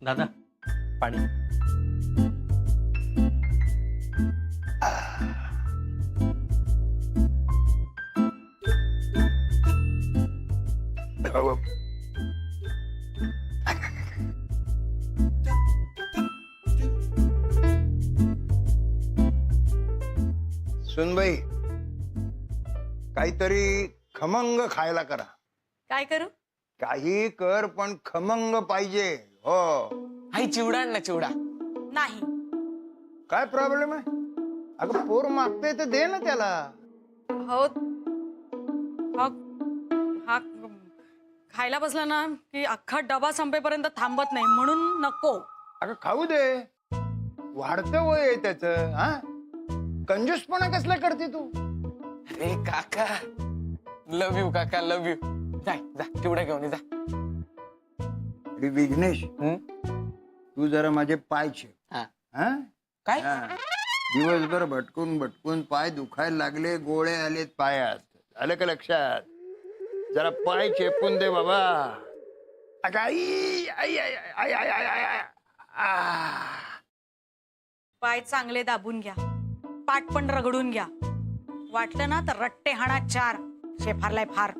दादा पाणी. सुनबाई, काहीतरी खमंग खायला करा. काय करू? काही कर पण खमंग पाहिजे. हो. आई चिवडा आण ना चिवडा. नाही. काय प्रॉब्लेम आहे? अगं पोर मागते तर दे ना त्याला. हो हा हा खायला बसला ना की अख्खा डबा संपेपर्यंत थांबत नाही म्हणून नको. अगं खाऊ दे, वाढतं वय आहे त्याचं. हा, कंजूसपणा कसला करते तू? अरे काका, लव यू काका, लव यू. जा जा चिवडा घेऊन ये, जा. अरे विघ्नेश, तू जरा माझे पाय छे. हा. हा? काय? हा. दिवसभर भटकून भटकून पाय दुखायला लागले, गोळे आलेत पायात. आलं का लक्षात? जरा पाय चेपून दे बाबा. अगं आई आई आई आई आई आई आई आई. आ. पाय चांगले दाबून घ्या, पाठ पण रगडून घ्या. वाटलं ना तर रट्टे हाणा 4. शेफारलाय फार.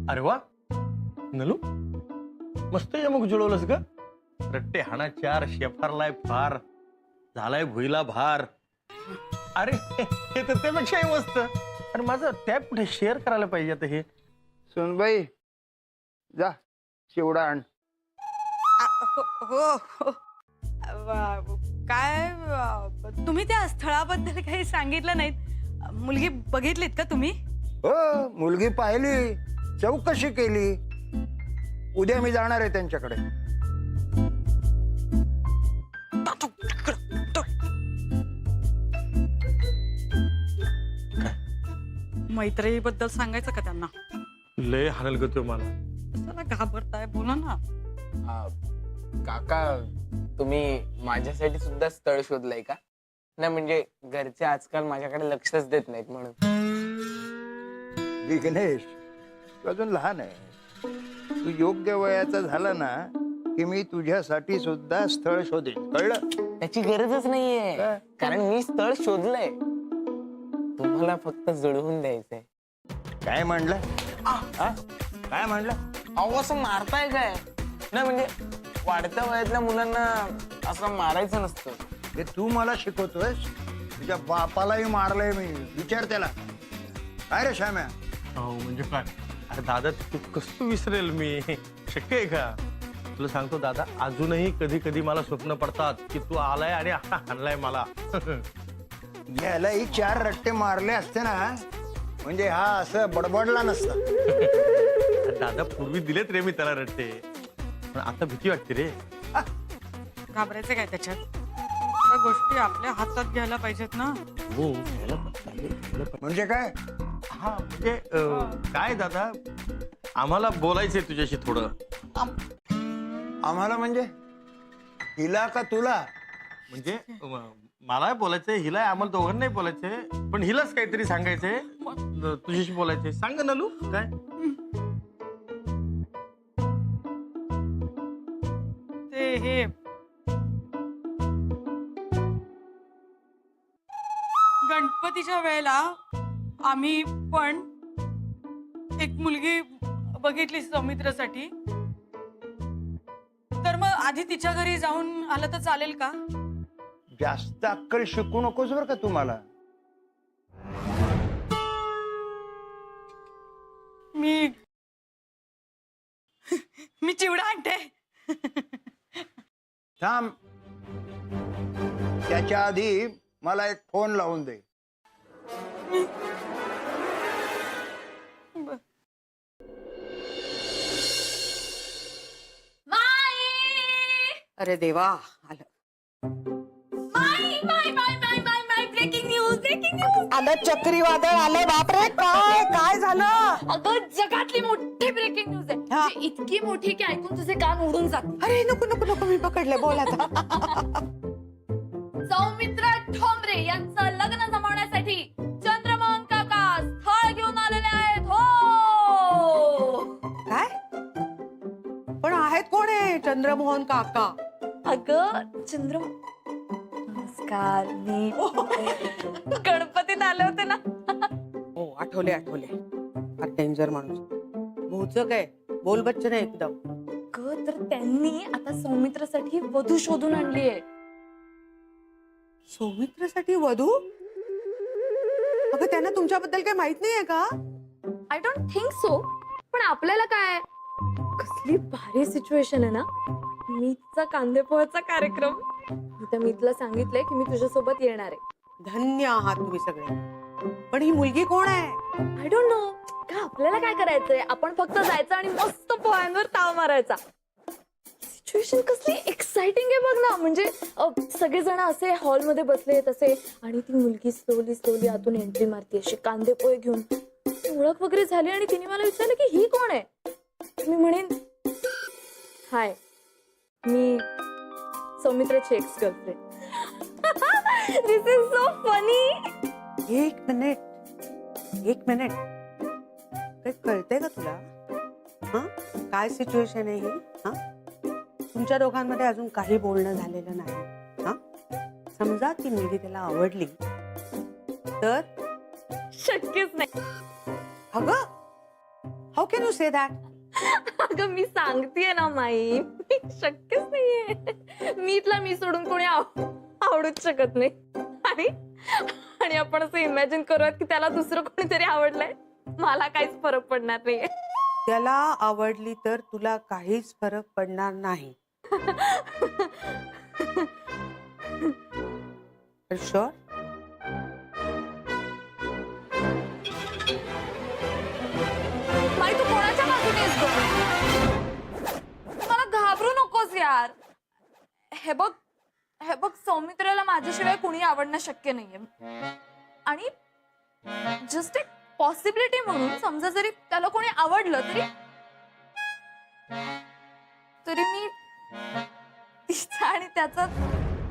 अरे वा नलू, मस्त यमक जुळवलंस ग. रट्टे हाणा 4, शेफारलाय फार, झालाय भुईला भार. अरे हे तर त्यापेक्षाही मस्त. अरे माझं टॅब कुठे शेअर करायला पाहिजे आता हे. सुनबाई, जा चिवडा आण. हो. काय तुम्ही त्या स्थळाबद्दल काही सांगितलं नाहीत? मुलगी बघितलीत का तुम्ही? हो, मुलगी पाहिली, चौकशी केली. उद्या मी जाणार आहे त्यांच्याकडे. मैत्रिणीबद्दल सांगायचं का त्यांना? लय हानल गतो मला. चला घाबरताय, बोला ना. काका, तुम्ही माझ्यासाठी सुद्धा स्थळ शोधलंय का? नाही म्हणजे घरचे आजकाल माझ्याकडे लक्षच देत नाहीत म्हणून. विघ्नेश, तू अजून लहान आहे. तू योग्य वयाचा झाला ना की मी तुझ्यासाठी सुद्धा स्थळ शोधेन, कळलं? त्याची गरजच नाहीये, काय? कारण मी स्थळ शोधलंय. तुम्हाला फक्त जुळवून द्यायचंय. काय म्हणलं? हा? काय म्हणलं? अहो असं मारताय काय? नाही म्हणजे वाढत्या वयातल्या मुलांना असं मारायचं नसतं. हे तू मला शिकवतोयस? तुझ्या बापालाही मारलंय मी. विचार त्याला. काय रे श्याम्या? हो म्हणजे काय? अरे दादा तू कसं विसरेल मी? शक्य आहे का? तुला सांगतो दादा, अजूनही कधी कधी मला स्वप्न पडतात की तू आलाय आणि आणलाय मला. यालाही 4 रट्टे मारले असते ना म्हणजे हा असं बडबडला नसता. दादा पूर्वी दिलेत रे मी त्याला रट्टे, पण आता भीती वाटते रे. घाबरायचं काय त्याच्यात? त्या गोष्टी आपल्या हातात घ्यायला पाहिजेत ना. हो. म्हणजे काय? हा म्हणजे काय दादा, आम्हाला बोलायचंय तुझ्याशी थोडं. आम्हाला म्हणजे? हिला का तुला? म्हणजे मला बोलायचंय, हिला आम्हाला दोघांनाही बोलायचंय, पण हिलाच काहीतरी सांगायचंय, तुझ्याशी बोलायचंय. सांग नलू काय? ते हे गणपतीच्या वेळेला आम्ही पण एक मुलगी बघितली सौमित्रासाठी. तर मग आधी तिच्या घरी जाऊन आलं तर चालेल का? जास्त अक्कल शिकू नकोस बरं का तुम्हाला. मी चिवडा आणते. थांब, त्याच्या आधी मला एक फोन लावून दे. अरे देवा, आलं. Breaking news, breaking news. आलं चक्रीवादळ आलं. बापरे, काय काय झालं? अगं जगातली मोठी ब्रेकिंग न्यूज आहे. हा. म्हणजे इतकी मोठी की ऐकून तुझे कान उडून जातील. अरे नको नको नको, मी पकडले. बोल आता. सौमित्रा ठोंबरे यांचं लग्न जमवण्यासाठी चंद्रमोहन काका स्थळ घेऊन आलेले आहेत. हो, काय? पण आहेत कोण आहे चंद्रमोहन चंद्रमोहन काका. अगं चंद्र नमस्कार. मी गणपतीत आले होते ना. हो आठवले. फार डेंजर माणूस. भोचक आहे, बोल बच्चन आहे एकदम. तर त्यांनी आता सौमित्रासाठी वधू शोधून आणली आहे. सौमित्रासाठी वधू? अगं त्यांना तुमच्याबद्दल काही माहित नाहीये का? I don't think so. पण आपल्याला काय, कसली भारी सिच्युएशन आहे ना. मीतचा कांदेपोहाचा कार्यक्रम. मी त्या मीतला सांगितलंय की मी तुझ्यासोबत येणार आहे. धन्य आहात तुम्ही सगळे. पण ही मुलगी कोण आहे? I don't know. का आपल्याला काय करायचंय, आपण फक्त जायचं आणि मस्त पोह्यांवर ताव मारायचा. सिच्युएशन कसली एक्साइटिंग आहे बघ ना. म्हणजे सगळेजण असे हॉलमध्ये बसले तसे आणि ती मुलगी स्लोली आतून एंट्री मारते अशी कांदे पोहे घेऊन. ओळख वगैरे झाली आणि तिने मला विचारलं की ही कोण आहे. मी म्हणेन हाय, मी सौमित्राची ex girlfriend. This is so funny. एक मिनिट काही कळतंय का तुला? काय सिच्युएशन आहे ही? तुमच्या दोघांमध्ये अजून काही बोलणं झालेलं नाही. समजा ती मुलगी त्याला आवडली तर? शक्यच नाही. अगं how can you say that? अगं मी सांगतेय ना माई, शक्यच नाहीये. मीतला मी सोडून कोणी आवडूच शकत नाही. आणि आपण असं इमॅजिन करूयात की त्याला दुसरं कोणीतरी आवडलंय. मला काहीच फरक पडणार नाहीये. त्याला आवडली तर तुला काहीच फरक पडणार नाही. शुअर? माई तू कोणाच्या बाजूने आहेस गं? मला घाबरू नकोस यार. हे बघ सौमित्राला माझ्याशिवाय कुणी आवडणं शक्य नाहीये. आणि जस्ट एक पॉसिबिलिटी म्हणून समजा जरी त्याला कोणी आवडलं तरी मी तिचा आणि त्याचा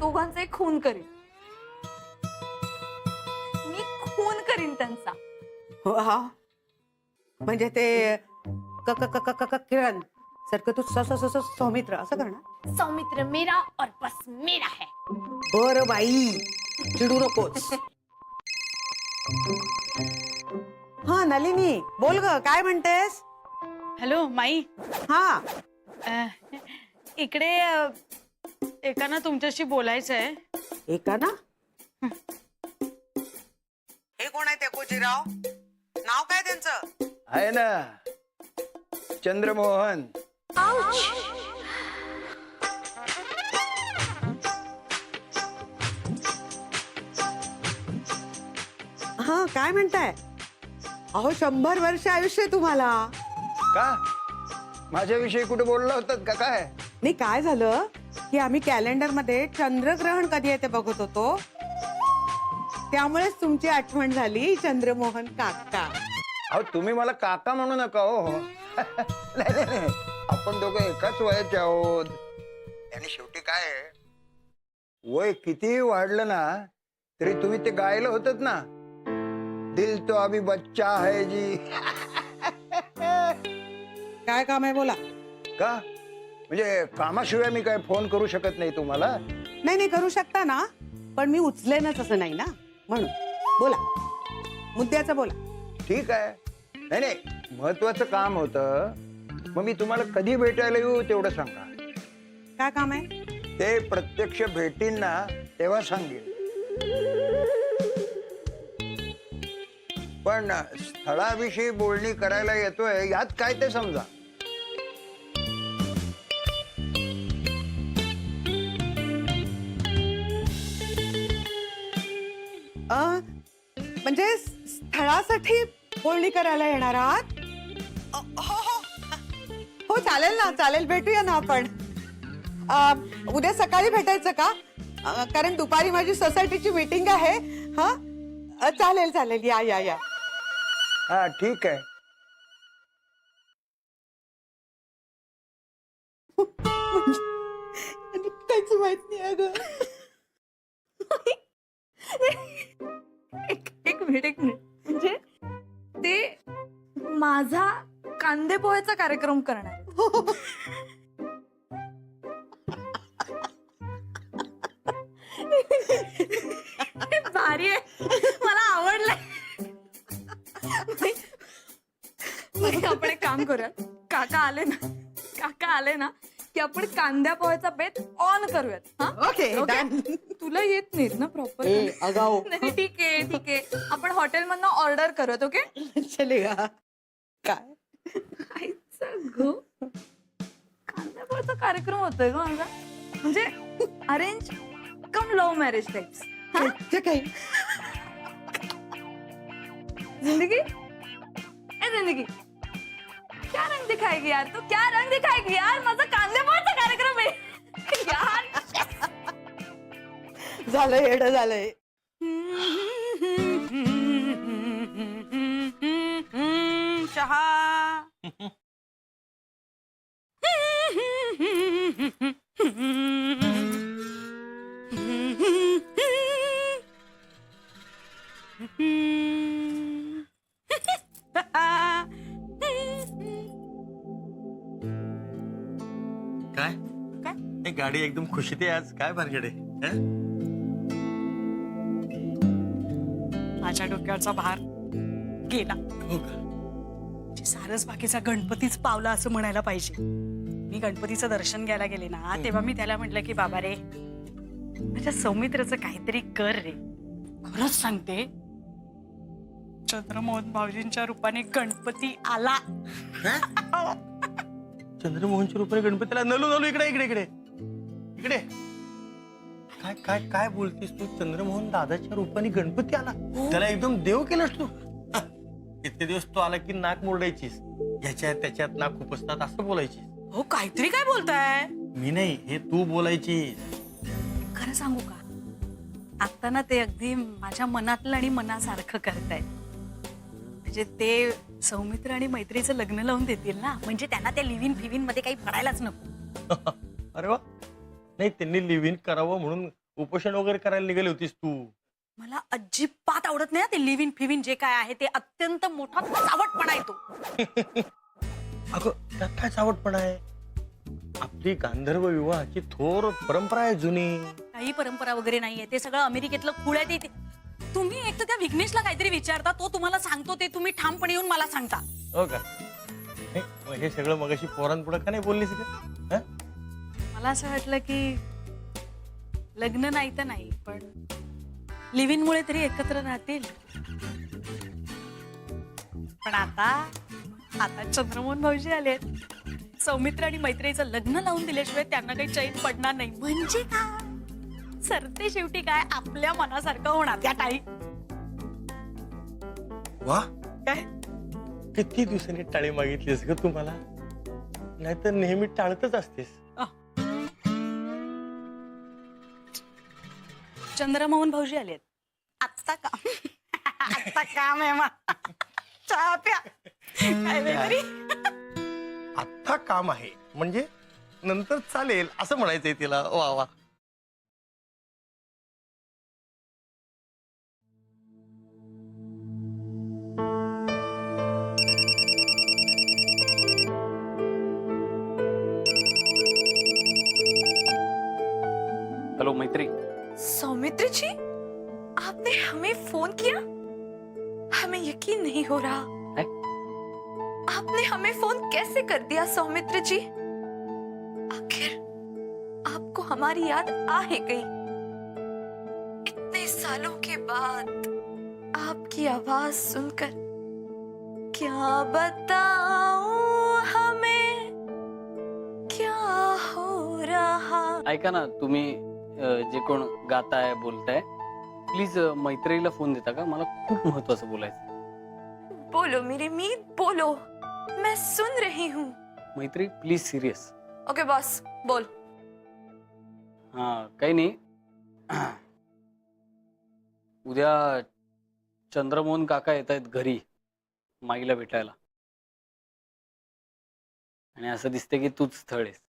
दोघांचा एक खून करीन. मी खून करीन त्यांचा. वा, म्हणजे ते किरण सारखं तू सौमित्र असं करणार? सौमित्र मेरा और बस मेरा है. बर बाई, चिडू नकोस. हा नलिनी बोल ग, काय म्हणतेस? हॅलो माई. हा इकडे एकानं तुमच्याशी बोलायचं आहे. एका ना? हे कोण आहे ते कोजीराव? नाव काय त्यांचं? आहे ना चंद्रमोहन. हा काय म्हणताय? अहो 100 वर्ष आयुष्य आहे तुम्हाला. का माझ्याविषयी कुठे बोलला होतात का काय? नाही काय झालं की आम्ही कॅलेंडर मध्ये चंद्रग्रहण कधी आहे ते बघत होतो, त्यामुळेच तुमची आठवण झाली चंद्रमोहन काका. अहो तुम्ही मला काका म्हणू नका हो. नाही, आपण दोघं एकाच वयाचे आहोत. आणि शेवटी काय आहे, वय कितीही वाढलं ना तरी तुम्ही ते गायलं होतात ना, दिल तो अभी बच्चा है जी. काय काम आहे बोला. का म्हणजे कामाशिवाय मी काय फोन करू शकत नाही तुम्हाला? नाही करू शकता ना, पण मी उचलेनच असं नाही ना, म्हणून बोला, मुद्द्याचं बोला. ठीक आहे. नाही महत्वाचं काम होतं. मग मी तुम्हाला कधी भेटायला येऊ तेवढं सांगा. काय काम आहे? ते प्रत्यक्ष भेटीन ना तेव्हा सांगेन. पण स्थळाविषयी बोलणी करायला येतोय यात काय ते समजा. म्हणजे स्थळासाठी बोलणी करायला येणार आहात? हो चालेल ना, चालेल, भेटूया ना आपण. उद्या सकाळी भेटायचं का? कारण दुपारी माझी सोसायटीची मीटिंग आहे. हा चालेल, या. हा ठीक आहे. काहीच माहित नाही अगं. एक मिनिट म्हणजे ते माझा कांदे पोह्याचा कार्यक्रम करणार. भारी आहे, मला आवडलंय. आपण एक काम करूया, काका आले ना की आपण कांद्या पोह्याचा बेत ऑन करूयात. हा ओके तुला येत नाहीत ना प्रॉपर. अगाऊ नाही ठीक आहे आपण हॉटेलमधनं ऑर्डर करूयात. ओके चलेगा. काय आईचं गो, कांद्या पोह्याचा कार्यक्रम होतोय ग माझा, म्हणजे अरेंज कम लव्ह मॅरेज टाइप्स. ते काही जिंदगी ए जिंदगी, क्या रंग दिखाएगी यार तू, क्या रंग दिखाएगी यार, माझा कांद्यापोह्याचा कार्यक्रम आहे यार. झालं येडं झालंय. चहा. काय काय? हे गाडी एकदम खुशीत आहे आज, काय भानगडे? माझ्या डोक्याचा भार गेला. हो का? म्हणजे सारस बाकीचा गणपतीच पावला असं म्हणायला पाहिजे. मी गणपतीचं दर्शन घ्यायला गेले ना, तेव्हा मी त्याला म्हटलं की बाबा रे, माझ्या सौमित्राचं काहीतरी कर रे. खरंच सांगते, चंद्रमोहन भाऊजींच्या रूपाने गणपती आला. चंद्रमोहनच्या रूपाने गणपतीला. नलू इकडे इकडे इकडे इकडे. काय काय काय बोलतेस तू? चंद्रमोहन दादाच्या रूपाने गणपती आला? त्याला एकदम देव केलंस तू. इतके दिवस तो आला की नाक मुरडायचीस, ह्याच्यात त्याच्यात नाक खुपसतात असं बोलायचीस. हो काहीतरी काय बोलताय? मी नाही, हे तू बोलायची. खरं सांगू का, आता ना ते अगदी माझ्या मनातलं आणि मनासारखं करतायत. म्हणजे ते सौमित्र आणि मैत्रीचं लग्न लावून देतील ना, म्हणजे त्यांना त्या लिव्ह इन फिव्ह इन मध्ये काही पडायलाच नको. अरे वा. नाही, त्यांनी लिव्ह इन करावं म्हणून उपोषण वगैरे करायला निघाली होतीस तू. मला अजिबात आवडत नाही ते लिव्ह इन फिव्ह इन जे काय आहे ते. अत्यंत मोठा चावटपणा आहे तो. अगं त्यात काय चावटपणा आहे? आपली गांधर्व विवाहाची थोर परंपरा आहे जुनी. काही परंपरा वगैरे नाहीये, ते सगळं अमेरिकेतलं खूळ आहे ते. तुम्ही एक तर त्या विघ्नेशला काहीतरी विचारता, तो तुम्हाला सांगतो ते तुम्ही ठामपणे येऊन मला सांगता. हो का? नाही, मग हे सगळं मगाशी पोरांपुढे का नाही बोललीस का? मला असं वाटलं की लग्न नाही तर नाही, पण लिव्ह इन मुळे तरी एकत्र राहतील. पण आता चंद्रमोहन भाऊजी आलेत. सौमित्र आणि मैत्रीचं लग्न लावून दिल्याशिवाय त्यांना काही चैन पडणार नाही. म्हणजे काय, सरते शेवटी काय आपल्या मनासारखं होणार त्या काही. वा, काय किती दिवसांनी टाळी मागितलीस ग तुम्हाला? नाहीतर नेहमी टाळतच असतेस. चंद्रमोहन भाऊजी आलेत. आत्ता काम आत्ता काम आहे मग. चहा प्या. काय वेगळी? आता काम आहे म्हणजे नंतर चालेल असं म्हणायचंय तिला. वा वा. हेलो मैत्री. सौमित्र जी, आपने हमें फोन किया? हमें यकीन नहीं हो रहा. आपने हमें फोन कैसे कर दिया सौमित्र जी? आखिर आपको हमारी याद आ ही गई. इतने सालों के बाद आपकी आवाज सुनकर क्या बताऊं हमें क्या हो रहा. ऐका ना, तुम्ही जे कोण गाताय बोलताय, प्लीज मैत्रीला फोन देता का? मला खूप महत्वाचं बोलायचं. बोलो मेरी मीत, बोलो, मैं सुन रही हूँ. मैत्री प्लीज सिरियस. ओके बॉस, बोल. हा काही नाही. उद्या चंद्रमोहन काका येत आहेत घरी माईला भेटायला, आणि असं दिसते की तूच स्थळ आहेस.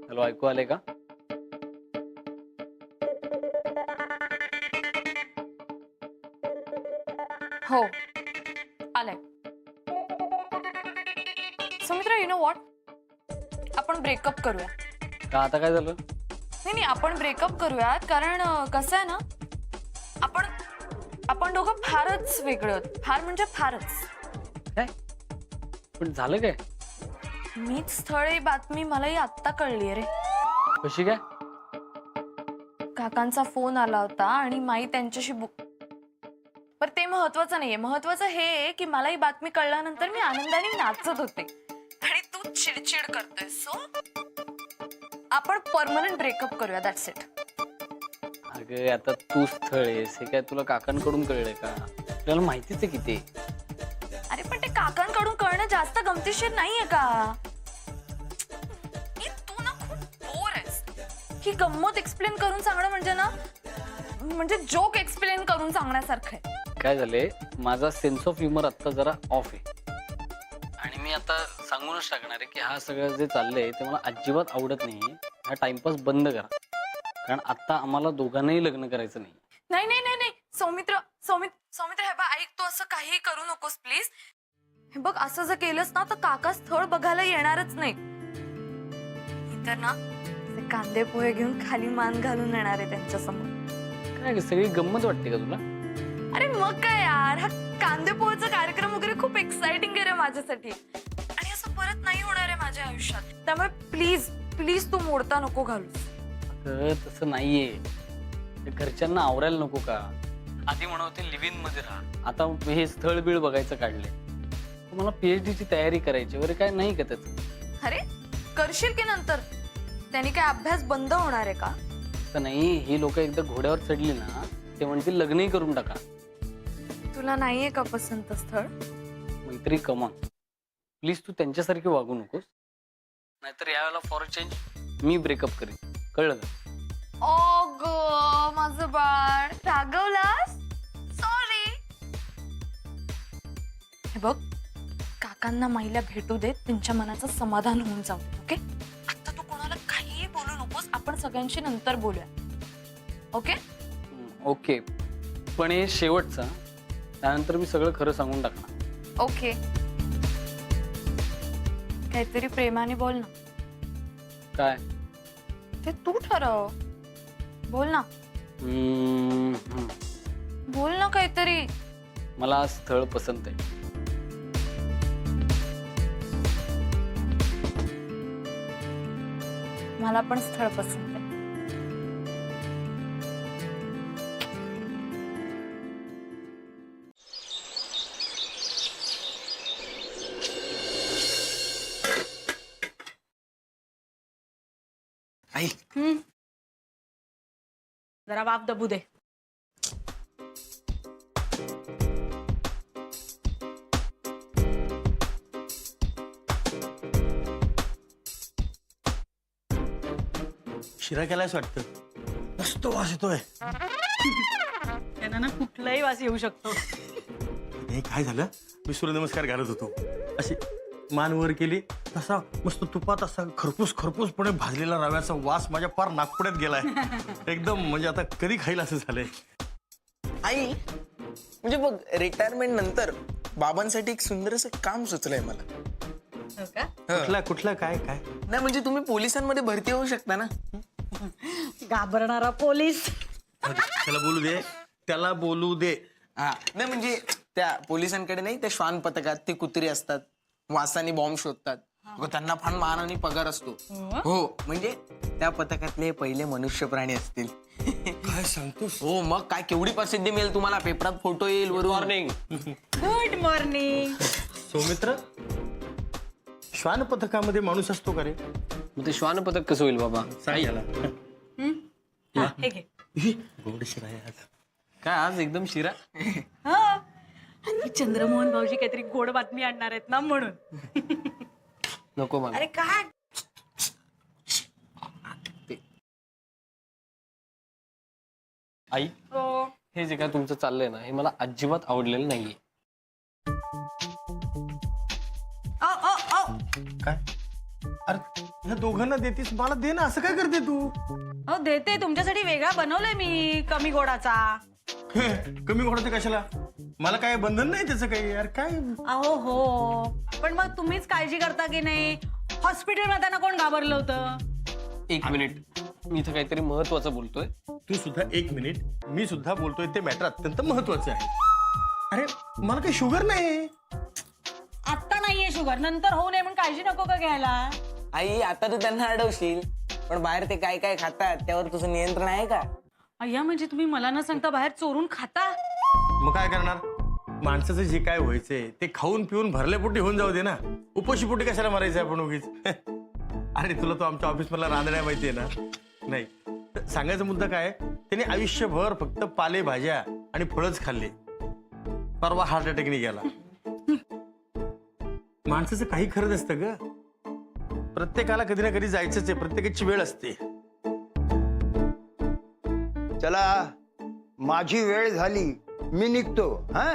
हॅलो, ऐकू आले का? हो, आलाय. सौमित्रा, यू नो व्हॉट, आपण ब्रेकअप करूया. का आता काय झालं? नाही आपण ब्रेकअप करूयात, कारण कसं आहे ना, आपण दोघं फारच वेगळे आहोत, फार म्हणजे फारच. काय पण झालं काय? मीच स्थळ ही बातमी मलाही आत्ता कळली रे. कशी काय? काकांचा फोन आला होता आणि माई त्यांच्याशी पण ते महत्वाचं नाहीये. महत्वाचं हे आहे की मला ही बातमी कळल्यानंतर मी आनंदाने नाचत होते आणि तू चिडचिड करतोय. सो आपण परमनंट ब्रेकअप करूया. That's it. अगं आता तू स्थळ आहेस हे काय तुला काकांकडून कळलंय का? आपल्याला माहितीच आहे किती. अरे पण ते काकांकडून कळणं जास्त गमतीशीर नाहीये का? तू ना खूप बोर आहेस. ही गंमत एक्सप्लेन करून सांगणं म्हणजे जोक एक्सप्लेन करून सांगण्यासारखं आहे. काय झालंय, माझा सेन्स ऑफ ह्युमर आता जरा ऑफ आहे आणि मी आता सांगूनच टाकणार आहे की हा सगळं जे चाललंय ते मला अजिबात आवडत नाही. हा टाइमपास बंद करा, कारण आता आम्हाला दोघांनाही लग्न करायचं नाही. नाही नाही नाही नाही सौमित्र हे बघ, ऐक, तू असं काही करू नकोस प्लीज. हे बघ, असं जर केलंस ना तर काका स्थळ बघायला येणारच नाही. तर ना ते कांदे पोहे घेऊन खाली मान घालून येणार आहे त्यांच्या समोर. काय सगळी गंमत वाटते का तुला? अरे मग काय यार, हा कांदे पोहेचा कार्यक्रम वगैरे खूप एक्साइटिंग आहे रे माझ्यासाठी, आणि असं परत नाही होणार आहे माझ्या आयुष्यात. त्यामुळे प्लीज प्लीज तू मोडता नको घालूस. तसं नाहीये. ते घरच्यांना आवरायला नको का? आधी म्हणते लिव्ह इन मध्ये राहा, आता हे स्थळ बिळ बघायचं काढलंय. मला PhD ची तयारी करायची वगैरे काय नाही का त्याचं? अरे करशील की नंतर? त्यांनी काय अभ्यास बंद होणार आहे का? तर नाही, ही लोक एकदा घोड्यावर चढली ना ते म्हणतील लग्नही करून टाका. तुला नाहीये का पसंत स्थळ? मैत्री कमॉन, प्लीज तू त्यांच्यासारखी वागू नकोस, नाहीतर यावेळेला फॉर चेंज मी ब्रेकअप करीन. कळलं का? ओ गो माझं बाळ, रागवलास? सॉरी. हे बघ, काकांना माईला भेटू देत, त्यांच्या मनाचं समाधान होऊन जाऊ दे. ओके, आता तू कोणाला काहीही बोलू नकोस. आपण सगळ्यांशी नंतर बोलूया. ओके ओके, पण हे शेवटचा, त्यानंतर मी सगळं खरं सांगून टाकणार. ओके. काहीतरी प्रेमाने बोल ना. काय? ते तू ठरव. बोल ना. बोल ना काहीतरी. मला स्थळ पसंत आहे. मला पण स्थळ पसंत आहे. आई जरा वाफ दबू दे. शिरा केलायच वाटतं. मस्त वास येतोय. त्यांना ना कुठलाही वास येऊ शकतो. हे काय झालं, मी सूर्यनमस्कार घालत होतो, अशी मान वर केली, तसा मस्त तुपात असा खरपूसपणे भाजलेला रव्याचा वास माझ्या फार नाकपुड्यात गेलाय. एकदम म्हणजे आता कधी खाईल असं झालंय. आई म्हणजे बघ, रिटायरमेंट नंतर बाबांसाठी एक सुंदर असं काम सुचलंय मला. कुठला काय काय? नाही म्हणजे तुम्ही पोलिसांमध्ये भरती होऊ शकता ना. घाबरणारा पोलीस. त्याला बोलू दे. हा, नाही म्हणजे त्या पोलिसांकडे नाही, त्या श्वान पथकात ती कुत्री असतात, वासानी बॉम्ब शोधतात. त्यांना फार मानाने पगार असतो. हो, म्हणजे त्या पथकातले पहिले मनुष्य प्राणी असतील. काय सांगतोस? हो, मग काय केवढी प्रसिद्धी मिळेल तुम्हाला, पेपरात फोटो येईल. वरून गुड मॉर्निंग. सौमित्र, श्वान पथकामध्ये माणूस असतो का रे? मग ते श्वान पथक कसं होईल बाबा? काय झाला? हे घे. गोड शिरा आहे आज. काय आज एकदम शिरा? चंद्रमोहन भाऊजी काहीतरी गोड बातमी आणणार आहेत ना म्हणून. नको मला. अरे काय? आई, हे जे काय तुमचं चाललंय ना, हे मला अजिबात आवडलेलं नाहीये. काय? अरे ह्या दोघांना देतीस, मला दे ना. असं काय करते तू? हो देते, तुमच्यासाठी वेगळा बनवलाय मी कमी गोडाचा. कमी गोडाचं कशाला? मला काय बंधन नाही त्याचं काही. यार काय? अहो हो, पण मग तुम्हीच काळजी करता की नाही? हॉस्पिटलमध्ये त्यांना कोण घाबरलं होतं? एक मिनिट, मी इथं काहीतरी महत्वाचं बोलतोय. तू सुद्धा 1 मिनिट. मी सुद्धा बोलतोय, ते मॅटर अत्यंत महत्वाचं आहे. अरे मला काही शुगर नाही. आत्ता नाहीये शुगर, नंतर होऊ नये म्हणून काळजी नको का घ्यायला. आई आता तू त्यांना अडवशील, पण बाहेर ते काय काय खातात त्यावर तुझं नियंत्रण आहे का? अय्या म्हणजे तुम्ही मला न सांगता बाहेर चोरून खाता. मग काय करणार? माणसाचं जे काय व्हायचंय ते खाऊन पिऊन भरल्यापोटी होऊन जाऊ दे ना. उपाशीपोटी कशाला मारायचं आपण उगीच? अरे तुला तो आमच्या ऑफिस मधला रांधण्या माहितीये ना? नाही तर सांगायचा मुद्दा काय, त्याने आयुष्यभर फक्त पालेभाज्या आणि फळच खाल्ले. परवा हार्ट अटॅकने गेला. माणसाचं काही खरं नसतं ग. प्रत्येकाला कधी ना कधी जायचंच आहे, प्रत्येकाची वेळ असते. चला माझी वेळ झाली, मी निघतो. हा